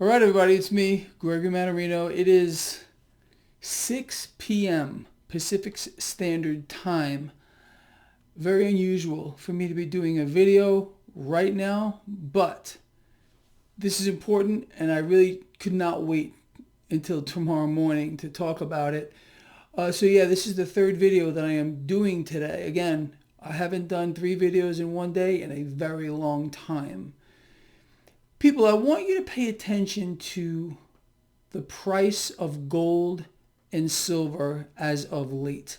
All right, everybody, it's me, Gregory Mannarino. It is 6 p.m. Pacific Standard Time. Very unusual for me to be doing a video right now, but this is important, and I really could not wait until tomorrow morning to talk about it. This is the third video that I am doing today. Again, I haven't done 3 videos in one day in a very long time. People, I want you to pay attention to the price of gold and silver as of late.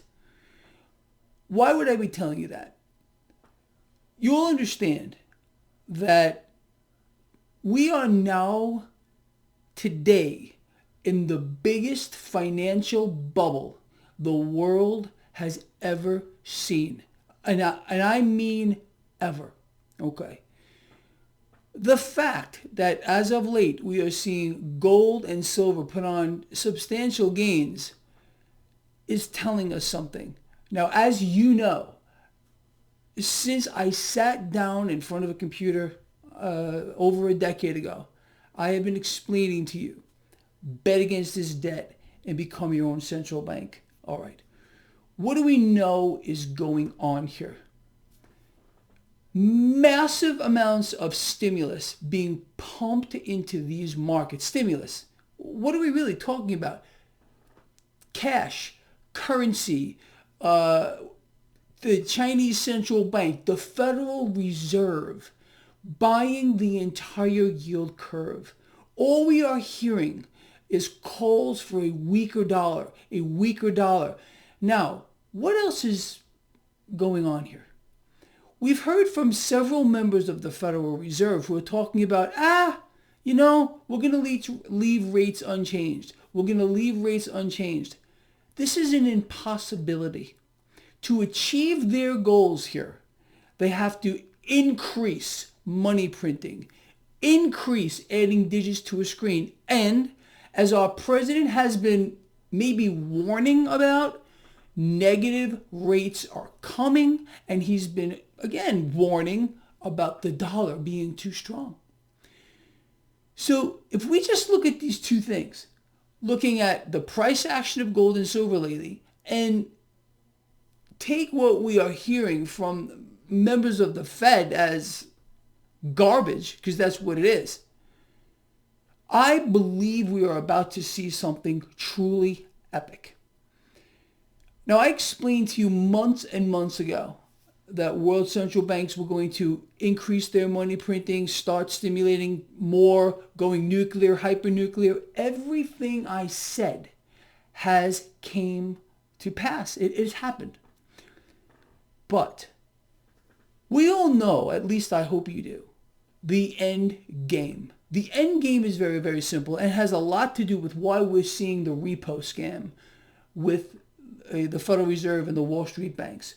Why would I be telling you that? You'll understand that we are now, today, in the biggest financial bubble the world has ever seen. And I mean ever. Okay. The fact that as of late we are seeing gold and silver put on substantial gains is telling us something. Now, as you know, since I sat down in front of a computer over a decade ago, I have been explaining to you, bet against this debt and become your own central bank. All right. What do we know is going on here? Massive amounts of stimulus being pumped into these markets. Stimulus. What are we really talking about? Cash, currency, the Chinese central bank, the Federal Reserve, buying the entire yield curve. All we are hearing is calls for a weaker dollar, a weaker dollar. Now, what else is going on here? We've heard from several members of the Federal Reserve who are talking about, we're going to leave rates unchanged. We're going to leave rates unchanged. This is an impossibility. To achieve their goals here, they have to increase money printing, increase adding digits to a screen, and as our president has been maybe warning about, negative rates are coming, and he's been, again, warning about the dollar being too strong. So if we just look at these two things, looking at the price action of gold and silver lately, and take what we are hearing from members of the Fed as garbage, because that's what it is, I believe we are about to see something truly epic. Now, I explained to you months and months ago that world central banks were going to increase their money printing, start stimulating more, going nuclear, hyper-nuclear. Everything I said has came to pass. It has happened. But we all know, at least I hope you do, the end game. The end game is very, very simple and has a lot to do with why we're seeing the repo scam with the Federal Reserve and the Wall Street banks.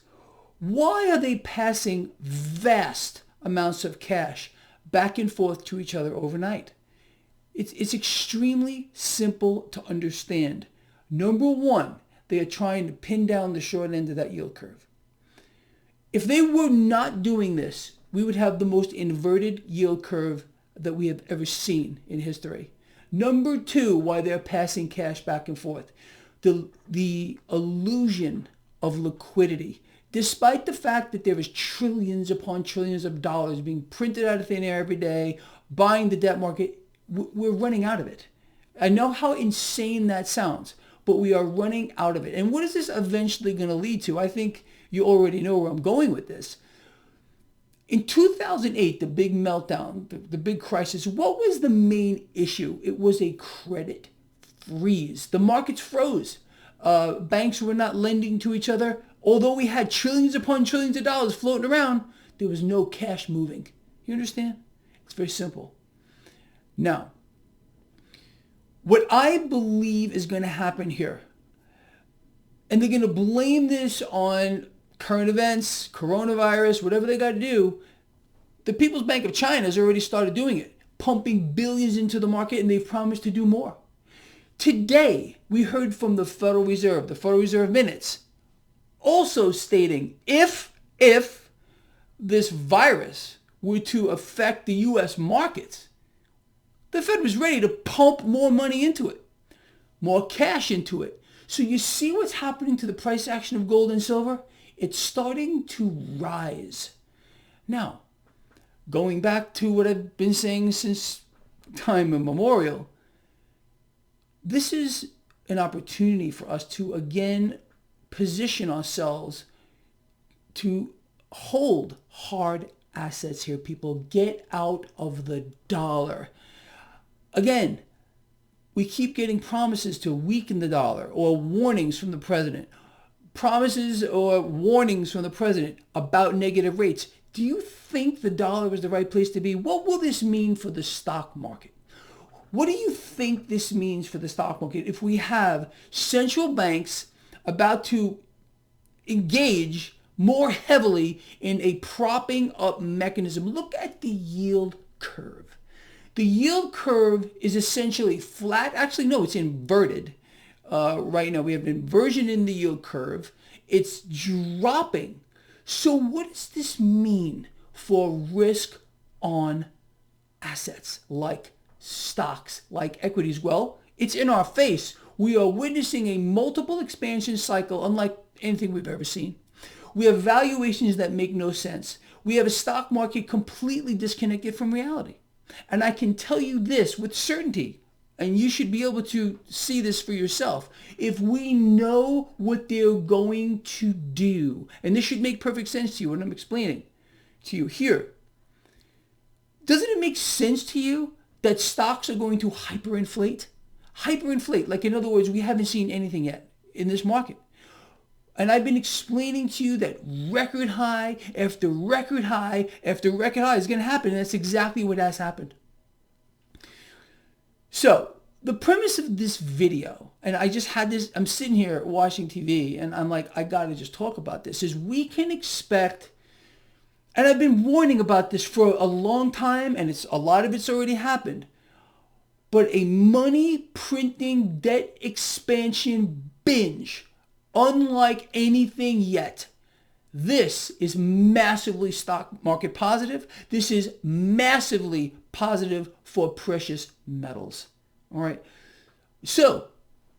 Why are they passing vast amounts of cash back and forth to each other overnight? It's extremely simple to understand. Number one, they are trying to pin down the short end of that yield curve. If they were not doing this, we would have the most inverted yield curve that we have ever seen in history. Number two, why they're passing cash back and forth. The illusion of liquidity. Despite the fact that there is trillions upon trillions of dollars being printed out of thin air every day, buying the debt market, we're running out of it. I know how insane that sounds, but we are running out of it. And what is this eventually going to lead to? I think you already know where I'm going with this. In 2008, the big meltdown, the big crisis, what was the main issue? It was a credit freeze. The markets froze. Banks were not lending to each other. Although we had trillions upon trillions of dollars floating around, there was no cash moving. You understand? It's very simple. Now, what I believe is going to happen here, and they're going to blame this on current events, coronavirus, whatever they got to do, the People's Bank of China has already started doing it, pumping billions into the market, and they've promised to do more. Today, we heard from the Federal Reserve minutes, also stating if this virus were to affect the U.S. markets, the Fed was ready to pump more money into it, more cash into it. So you see what's happening to the price action of gold and silver? It's starting to rise. Now, going back to what I've been saying since time immemorial, this is an opportunity for us to again position ourselves to hold hard assets here, people. Get out of the dollar. Again, we keep getting promises to weaken the dollar or warnings from the president. Promises or warnings from the president about negative rates. Do you think the dollar is the right place to be? What will this mean for the stock market? What do you think this means for the stock market if we have central banks about to engage more heavily in a propping up mechanism? Look at the yield curve. The yield curve is essentially flat. Actually, no, it's inverted. Right now we have an inversion in the yield curve. It's dropping. So what does this mean for risk on assets like stocks, like equities? Well, it's in our face. We are witnessing a multiple expansion cycle unlike anything we've ever seen. We have valuations that make no sense. We have a stock market completely disconnected from reality. And I can tell you this with certainty, and you should be able to see this for yourself. If we know what they're going to do, and this should make perfect sense to you what I'm explaining to you here, doesn't it make sense to you that stocks are going to hyperinflate? Hyperinflate, like in other words, we haven't seen anything yet in this market. And I've been explaining to you that record high after record high after record high is going to happen. And that's exactly what has happened. So the premise of this video, and I just had this, I'm sitting here watching TV and I'm like, I got to just talk about this, is we can expect, and I've been warning about this for a long time, and a lot of it's already happened, but a money printing debt expansion binge unlike anything yet. This is massively stock market positive. This is massively positive for precious metals. All right. So,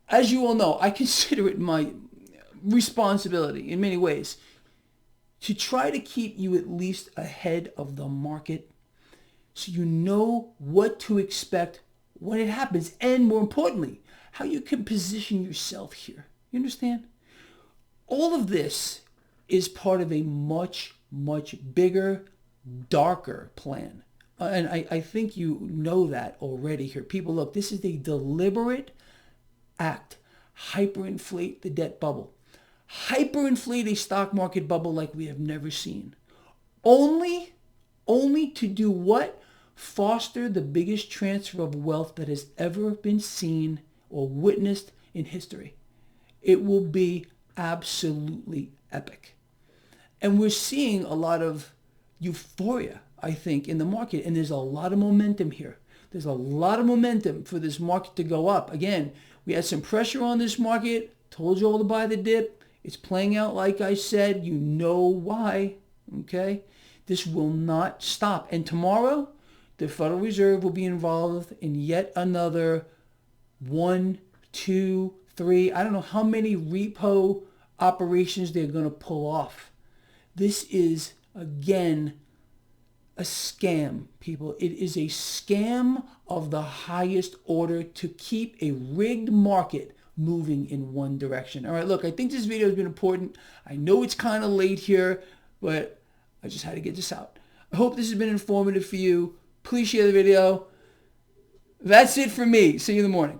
as you all know, I consider it my responsibility in many ways to try to keep you at least ahead of the market so you know what to expect when it happens, and more importantly, how you can position yourself here. You understand? All of this is part of a much, much bigger, darker plan. And I think you know that already here. People, look, this is a deliberate act. Hyperinflate the debt bubble. Hyperinflate a stock market bubble like we have never seen. Only to do what? Foster the biggest transfer of wealth that has ever been seen or witnessed in history. It will be absolutely epic. And we're seeing a lot of euphoria, I think, in the market. And there's a lot of momentum here. There's a lot of momentum for this market to go up. Again, we had some pressure on this market. Told you all to buy the dip. It's playing out like I said. You know why. Okay? This will not stop. And tomorrow, the Federal Reserve will be involved in yet another 1, 2, 3, I don't know how many repo operations they're going to pull off. This is, again, a scam, people. It is a scam of the highest order to keep a rigged market moving in one direction. All right, look, I think this video has been important. I know it's kind of late here, but I just had to get this out. I hope this has been informative for you. Please share the video. That's it for me. See you in the morning.